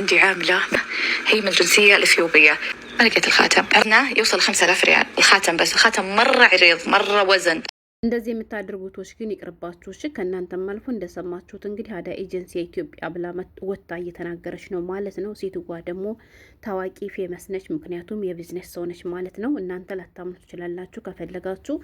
عندي عاملة هي من الجنسية الإثيوبية. ما لقيت الخاتم، أنا يوصل 5000 ريال الخاتم، بس الخاتم مرة عريض مرة وزن. እንደዚህ የምታደርጉቶች ግን ይቅርባችሁ። እሺ ከእናንተም አልፎ እንደሰማችሁት እንግዲህ አዳ ኤጀንሲ የኢትዮጵያ ብላ ወጣ እየተናገረች ነው ማለት ነው። ሴትዋ ደግሞ ታዋቂ ፌመስ ነች፣ ምክንያቱም የቢዝነስ ሰው ነች ማለት ነው። እናንተ ላታምኑ ትችላላችሁ፣ ከፈለጋችሁ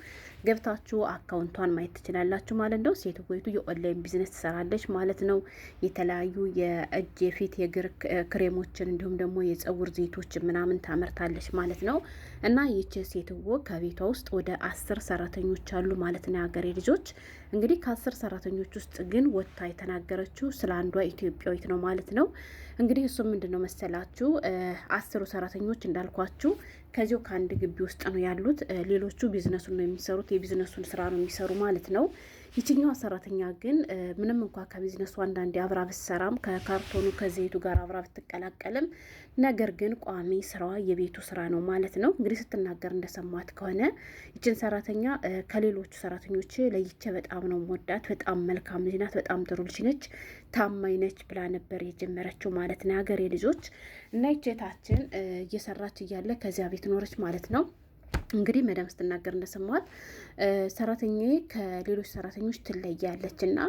ገብታችሁ አካውንቷን ማየት ትችላላችሁ ማለት ነው። ሴትዋይቱ የኦንላይን ቢዝነስ ትሰራለች ማለት ነው። የተለያዩ የእጅ የፊት የእግር ክሬሞችን እንዲሁም ደግሞ የጸጉር ዘይቶችን ምናምን ታመርታለች ማለት ነው። እና ይቺ ሴትዎ ከቤቷ ውስጥ ወደ 10 ሰራተኞች አሉ ማለት ነው። የሀገሬ ልጆች እንግዲህ ከ10 ሰራተኞች ውስጥ ግን ወጥታ የተናገረችው ስለ አንዷ ኢትዮጵያዊት ነው ማለት ነው። እንግዲህ እሱ ምንድነው መሰላችሁ 10 ሰራተኞች እንዳልኳችሁ ከዚሁ ከአንድ ግቢ ውስጥ ነው ያሉት። ሌሎቹ ቢዝነሱን ነው የሚሰሩት፣ የቢዝነሱን ስራ ነው የሚሰሩ ማለት ነው። ይችኛዋ ሰራተኛ ግን ምንም እንኳ ከቢዝነሱ አንዳንዴ አብራ ብትሰራም ከካርቶኑ ከዘይቱ ጋር አብራ ብትቀላቀልም ነገር ግን ቋሚ ስራዋ የቤቱ ስራ ነው ማለት ነው። እንግዲህ ስትናገር እንደሰማት ከሆነ ይችን ሰራተኛ ከሌሎቹ ሰራተኞች ለይቼ በጣም ነው ወዳት፣ በጣም መልካም ልጅ ናት፣ በጣም ጥሩ ልጅ ነች፣ ታማኝ ነች ብላ ነበር የጀመረችው ማለት ነው የሀገሬ ልጆች። እና ይቼታችን እየሰራች እያለ ከዚያ ቤት ኖረች ማለት ነው። እንግዲህ መዳም ስትናገር እንደሰማት ሰራተኛዬ ከሌሎች ሰራተኞች ትለያለች እና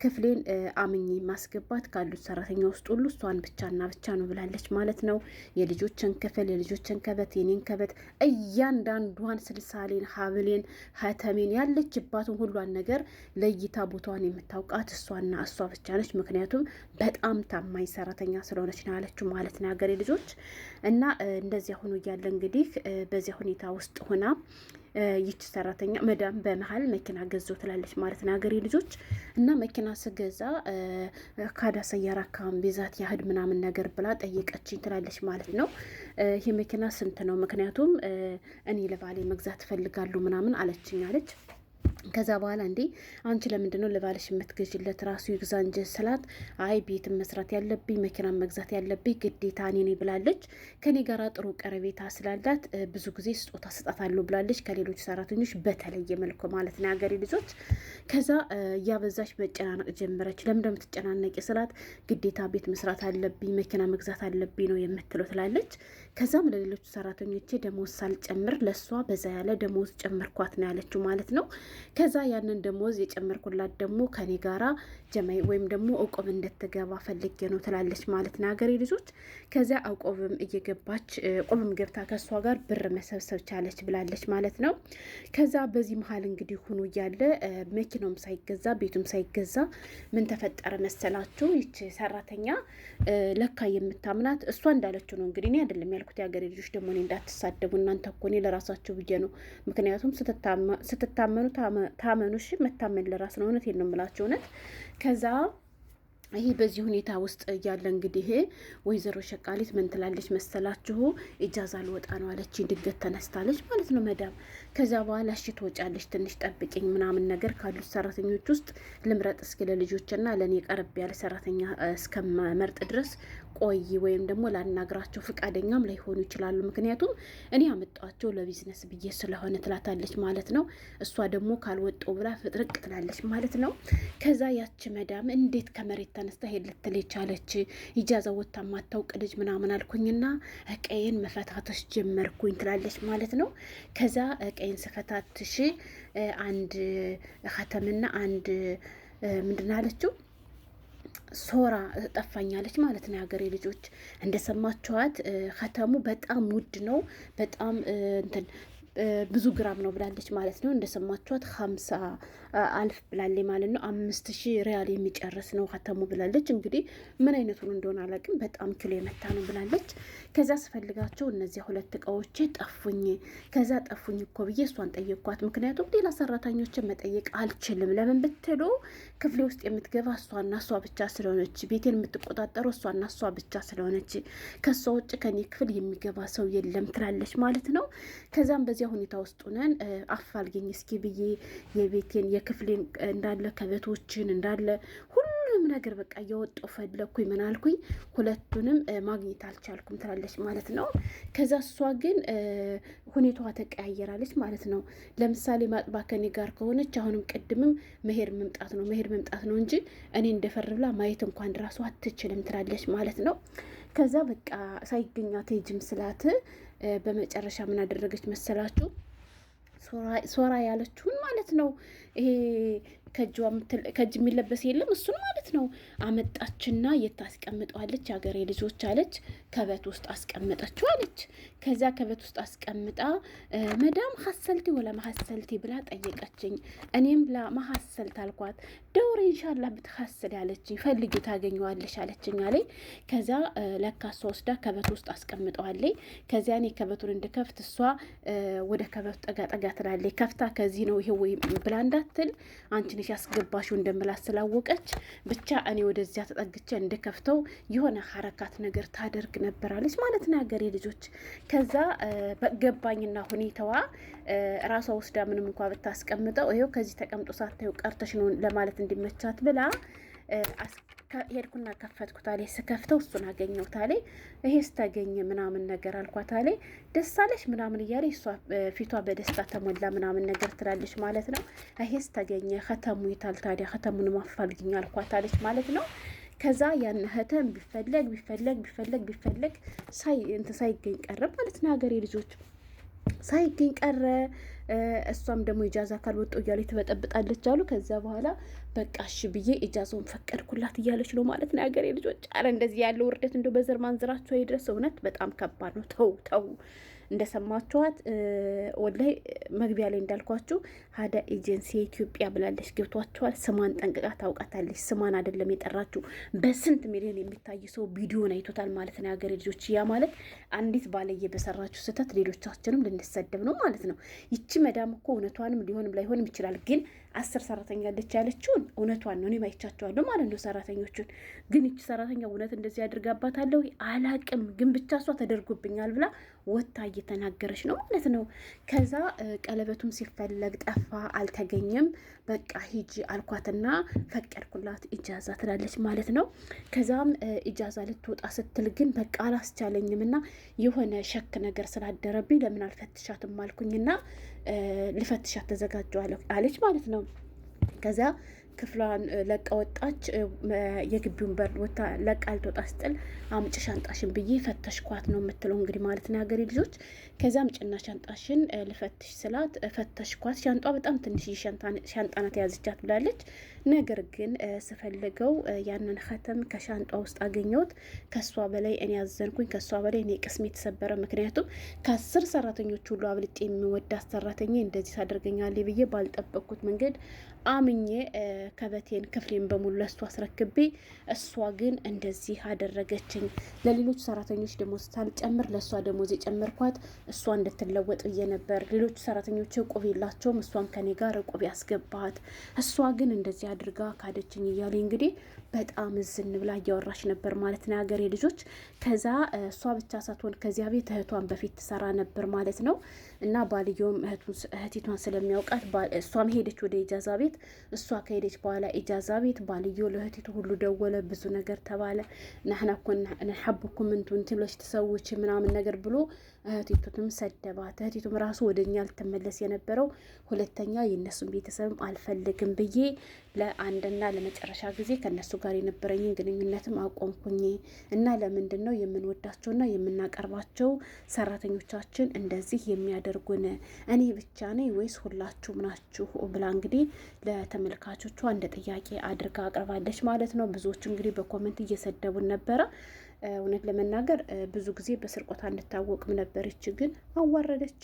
ክፍሌን አምኜ ማስገባት ካሉት ሰራተኛ ውስጥ ሁሉ እሷን ብቻና ብቻ ነው ብላለች ማለት ነው። የልጆችን ክፍል፣ የልጆችን ከበት፣ የኔን ከበት እያንዳንዷን ስልሳሌን፣ ሀብሌን፣ ሀተሜን ያለችባትን ሁሏን ነገር ለይታ ቦታዋን የምታውቃት እሷና እሷ ብቻ ነች። ምክንያቱም በጣም ታማኝ ሰራተኛ ስለሆነች ነው ያለችው ማለት ነው ሀገሬ ልጆች። እና እንደዚያ ሆኖ እያለ እንግዲህ በዚያ ሁኔታ ውስጥ ሆና ይች ሰራተኛ መዳም በመሀል መኪና ገዘው ትላለች ማለት ነው ሀገሬ ልጆች። እና መኪና ስገዛ ካዳ ሰያራ ካም ቤዛት ያህድ ምናምን ነገር ብላ ጠየቀችኝ ትላለች ማለት ነው። ይህ መኪና ስንት ነው? ምክንያቱም እኔ ለባሌ መግዛት እፈልጋለሁ ምናምን አለችኝ አለች። ከዛ በኋላ እንዴ አንቺ ለምንድን ነው ለባልሽ የምትገዥለት? ራሱ ይግዛ እንጂ ስላት፣ አይ ቤትም መስራት ያለብኝ መኪናም መግዛት ያለብኝ ግዴታ እኔ ነኝ ብላለች። ከኔ ጋር ጥሩ ቀረቤታ ስላላት ብዙ ጊዜ ስጦታ ስጣታለሁ ብላለች፣ ከሌሎች ሰራተኞች በተለየ መልኩ ማለት ነው ሀገሬ ልጆች። ከዛ እያበዛች መጨናነቅ ጀመረች። ለምን የምትጨናነቂ ስላት፣ ግዴታ ቤት መስራት አለብኝ መኪና መግዛት አለብኝ ነው የምትለው ትላለች። ከዛም ለሌሎቹ ሰራተኞቼ ደሞዝ ሳልጨምር ለሷ በዛ ያለ ደሞዝ ጨመርኳት ነው ያለችው ማለት ነው። ከዛ ያንን ደሞዝ የጨመርኩላት ደግሞ ከኔ ጋራ ጀማይ ወይም ደግሞ እቆብ እንድትገባ ፈልጌ ነው ትላለች ማለት ነው ሀገሬ ልጆች። ከዚያ እቆብም እየገባች እቆብም ገብታ ከሷ ጋር ብር መሰብሰብ ቻለች ብላለች ማለት ነው። ከዛ በዚህ መሀል እንግዲህ ሆኖ እያለ መኪናውም ሳይገዛ ቤቱም ሳይገዛ ምን ተፈጠረ መሰላችሁ? ይች ሰራተኛ ለካ የምታምናት እሷ እንዳለችው ነው እንግዲህ፣ እኔ አይደለም ያልኩት የሀገሬ ልጆች። ደግሞ እኔ እንዳትሳደቡ እናንተ እኮ እኔ ለራሳችሁ ብዬ ነው። ምክንያቱም ስትታመኑ ታመኑ። እሺ መታመን ለራስ ነው። እውነቴን ነው የምላቸው እውነት። ከዛ ይሄ በዚህ ሁኔታ ውስጥ እያለ እንግዲህ ወይዘሮ ሸቃሊት ምን ትላለች መሰላችሁ? ኢጃዛ ልወጣ ነው አለች። ድንገት ተነስታለች ማለት ነው መዳም። ከዛ በኋላ እሺ ትወጫለች፣ ትንሽ ጠብቂኝ ምናምን ነገር ካሉት ሰራተኞች ውስጥ ልምረጥ እስኪ ለልጆችና ለእኔ ቀረብ ያለ ሰራተኛ እስከመርጥ ድረስ ቆይ፣ ወይም ደግሞ ላናግራቸው ፍቃደኛም ላይሆኑ ይችላሉ፣ ምክንያቱም እኔ አመጣቸው ለቢዝነስ ብዬ ስለሆነ ትላታለች ማለት ነው። እሷ ደግሞ ካልወጣው ብላ ፍጥርቅ ትላለች ማለት ነው። ከዛ ያች መዳም እንዴት ከመሬት ተነስታ ሄድ ልትል የቻለች? ኢጃዛ ወታ ማታውቅ ልጅ ምናምን አልኩኝና ቀይን መፈታተሽ ጀመርኩኝ ትላለች ማለት ነው። ከዛ ቀይን ስፈታትሽ አንድ ኸተምና አንድ ምንድን አለችው ሶራ ጠፋኛለች ማለት ነው የሀገሬ ልጆች። እንደሰማችኋት ኸተሙ በጣም ውድ ነው፣ በጣም እንትን ብዙ ግራም ነው ብላለች ማለት ነው። እንደሰማችኋት 50 አልፍ ብላለች ማለት ነው። 5000 ሪያል የሚጨርስ ነው ኸተሙ ብላለች። እንግዲህ ምን አይነቱን እንደሆነ አላውቅም፣ በጣም ኪሎ የመታ ነው ብላለች። ከዛ ስፈልጋቸው እነዚያ 2 እቃዎች ጠፉኝ። ከዛ ጠፉኝ እኮ ብዬ እሷን ጠየቅኳት። ምክንያቱም ሌላ ሰራተኞችን መጠየቅ አልችልም። ለምን ብትሉ ክፍሌ ውስጥ የምትገባ እሷና እሷ ብቻ ስለሆነች፣ ቤቴን የምትቆጣጠረው እሷና እሷ ብቻ ስለሆነች፣ ከሷ ውጭ ከኔ ክፍል የሚገባ ሰው የለም ትላለች ማለት ነው። ከዛም በዚያ ሁኔታ ውስጥ ሆነን አፋልገኝ እስኪ ብዬ የቤቴን የክፍሌን እንዳለ ከቤቶችን እንዳለ ሁሉንም ነገር በቃ እያወጣሁ ፈለኩኝ። ምን አልኩኝ፣ ሁለቱንም ማግኘት አልቻልኩም ትላለች ማለት ነው። ከዛ እሷ ግን ሁኔታዋ ተቀያየራለች ማለት ነው። ለምሳሌ ማጥባ ከኔ ጋር ከሆነች አሁንም ቅድምም መሄድ መምጣት ነው እንጂ እኔ እንደፈር ብላ ማየት እንኳን ራሱ አትችልም ትላለች ማለት ነው። ከዛ በቃ ሳይገኛት ሄጅም ስላት በመጨረሻ ምን አደረገች መሰላችሁ? ሶራ ያለችውን ማለት ነው። ይሄ ከእጅ የሚለበስ የለም እሱን ማለት ነው። አመጣችና የታስቀምጠዋለች ሀገሬ ልጆች አለች። ከበት ውስጥ አስቀመጠችው አለች። ከዚያ ከበት ውስጥ አስቀምጣ መዳም ሀሰልቲ ወላ መሀሰልቲ ብላ ጠየቀችኝ። እኔም መሀሰልት አልኳት። ደውሬ ኢንሻላ ብትሀስል ያለችኝ ፈልጊ ታገኘዋለሽ አለችኝ አለኝ። ከዚያ ለካሷ ወስዳ ከበት ውስጥ አስቀምጠዋለኝ። ከዚያ እኔ ከበቱን እንድከፍት እሷ ወደ ከበቱ ጠጋ ጠጋ ትላለች። ከፍታ ከዚህ ነው ይሄ ወይ ብላ እንዳትል አንቺ ነሽ ያስገባሽው እንደምላት ስላወቀች ብቻ እኔ ወደዚያ ተጠግቼ እንድከፍተው የሆነ ሀረካት ነገር ታደርግ ነበራለች ማለት ነው ሀገሬ ልጆች። ከዛ ገባኝና ሁኔታዋ ራሷ ወስዳ ምንም እንኳ ብታስቀምጠው ይኸው ከዚህ ተቀምጦ ሳታዩ ቀርተሽ ነው ለማለት እንዲመቻት ብላ ሄድኩና ከፈትኩት አለ። ስከፍተው እሱን አገኘሁት አለ። ይሄ ስታገኘ ምናምን ነገር አልኳት አለ። ደስ አለሽ ምናምን እያለ እሷ ፊቷ በደስታ ተሞላ ምናምን ነገር ትላለች ማለት ነው። ይሄ ስታገኘ ከተሙ ይታል ታዲያ ከተሙን ማፋልግኝ አልኳት አለች ማለት ነው። ከዛ ያን ህተም ቢፈለግ ሳይገኝ ቀረ ማለት ነው ሀገሬ ልጆች፣ ሳይገኝ ቀረ። እሷም ደግሞ ኢጃዛ ካልወጣው እያለች ትበጠብጣለች አሉ። ከዛ በኋላ በቃ እሺ ብዬ ኢጃዛውን ፈቀድኩላት እያለች ነው ማለት ነው ሀገሬ ልጆች። አረ እንደዚህ ያለው ውርደት እንደው በዘር ማንዝራቸው ይድረስ። እውነት በጣም ከባድ ነው። ተው እንደሰማችኋት ወላይ መግቢያ ላይ እንዳልኳችሁ ሀዳ ኤጀንሲ የኢትዮጵያ ብላለች። ገብቷችኋል? ስሟን ጠንቅቃ ታውቃታለች። ስሟን አይደለም የጠራችሁ፣ በስንት ሚሊዮን የሚታይ ሰው ቪዲዮን አይቶታል ማለት ነው የሀገሬ ልጆች። ያ ማለት አንዲት ባለየ በሰራችሁ ስህተት ሌሎቻችንም ልንሰደብ ነው ማለት ነው። ይቺ መዳም እኮ እውነቷንም ሊሆንም ላይሆንም ይችላል፣ ግን 10 ሰራተኛ አለች ያለችውን እውነቷን ነው። እኔም አይቻቸዋለሁ ማለት ነው ሰራተኞቹን። ግን ይቺ ሰራተኛ እውነት እንደዚህ አድርጋባታለሁ አላቅም፣ ግን ብቻ እሷ ተደርጎብኛል ብላ ወታ እየተናገረች ነው ማለት ነው። ከዛ ቀለበቱም ሲፈለግ ጠፋ፣ አልተገኘም። በቃ ሂጂ አልኳትና ፈቀድኩላት ኢጃዛ ትላለች ማለት ነው። ከዛም ኢጃዛ ልትወጣ ስትል ግን በቃ አላስቻለኝም እና የሆነ ሸክ ነገር ስላደረብኝ ለምን አልፈትሻትም አልኩኝና ልፈትሻት ተዘጋጀዋለሁ አለች ማለት ነው። ከዛ ክፍሏን ለቃ ወጣች። የግቢውን በር ወታ ለቃ ልትወጣ ስትል አምጪ ሻንጣሽን ብዬ ፈተሽኳት ነው የምትለው እንግዲህ ማለት ነው ሀገሬ ልጆች። ከዛ አምጪና ሻንጣሽን ልፈትሽ ስላት ፈተሽኳት። ሻንጧ በጣም ትንሽ ሻንጣ ናት የያዘቻት ብላለች። ነገር ግን ስፈልገው ያንን ከተም ከሻንጧ ውስጥ አገኘሁት። ከሷ በላይ እኔ ያዘንኩኝ፣ ከሷ በላይ እኔ ቅስሜ የተሰበረ። ምክንያቱም ከ10 ሰራተኞች ሁሉ አብልጤ የሚወዳት ሰራተኛ እንደዚህ ታደርገኛለች ብዬ ባልጠበቅኩት መንገድ አምኜ ከበቴን ክፍሌን በሙሉ ለእሷ አስረክቤ፣ እሷ ግን እንደዚህ አደረገችኝ። ለሌሎች ሰራተኞች ደሞዝ ሳልጨምር ለእሷ ደሞዝ የጨመርኳት እሷ እንድትለወጥ ብዬ ነበር። ሌሎች ሰራተኞች እቁብ የላቸውም፣ እሷን ከኔ ጋር እቁብ ያስገባት፣ እሷ ግን እንደዚህ አድርጋ ካደችኝ እያለ እንግዲህ በጣም ዝን ብላ እያወራች ነበር ማለት ነው ሀገሬ ልጆች። ከዛ እሷ ብቻ ሳትሆን ከዚያ ቤት እህቷን በፊት ትሰራ ነበር ማለት ነው። እና ባልየውም እህቲቷን ስለሚያውቃት እሷም ሄደች ወደ ኢጃዛ ቤት። እሷ ከሄደች በኋላ ኢጃዛ ቤት ባልየው ለእህቲቱ ሁሉ ደወለ፣ ብዙ ነገር ተባለ። ናህና እኮ ነሐብኩም እንቱን ትሎች ተሰዎች ምናምን ነገር ብሎ እህቲቱም ሰደባት። እህቲቱም ራሱ ወደኛ ልትመለስ የነበረው ሁለተኛ የእነሱን ቤተሰብም አልፈልግም ብዬ ለአንድና ለመጨረሻ ጊዜ ከነሱ ጋር የነበረኝን ግንኙነትም አቆምኩኝ እና ለምንድን ነው የምንወዳቸውና የምናቀርባቸው ሰራተኞቻችን እንደዚህ የሚያደርጉን? እኔ ብቻ ነኝ ወይስ ሁላችሁም ናችሁ ብላ እንግዲህ ለተመልካቾቿ እንደ ጥያቄ አድርጋ አቅርባለች ማለት ነው። ብዙዎች እንግዲህ በኮመንት እየሰደቡን ነበረ። እውነት ለመናገር ብዙ ጊዜ በስርቆታ እንታወቅም ነበረች፣ ግን አዋረደች።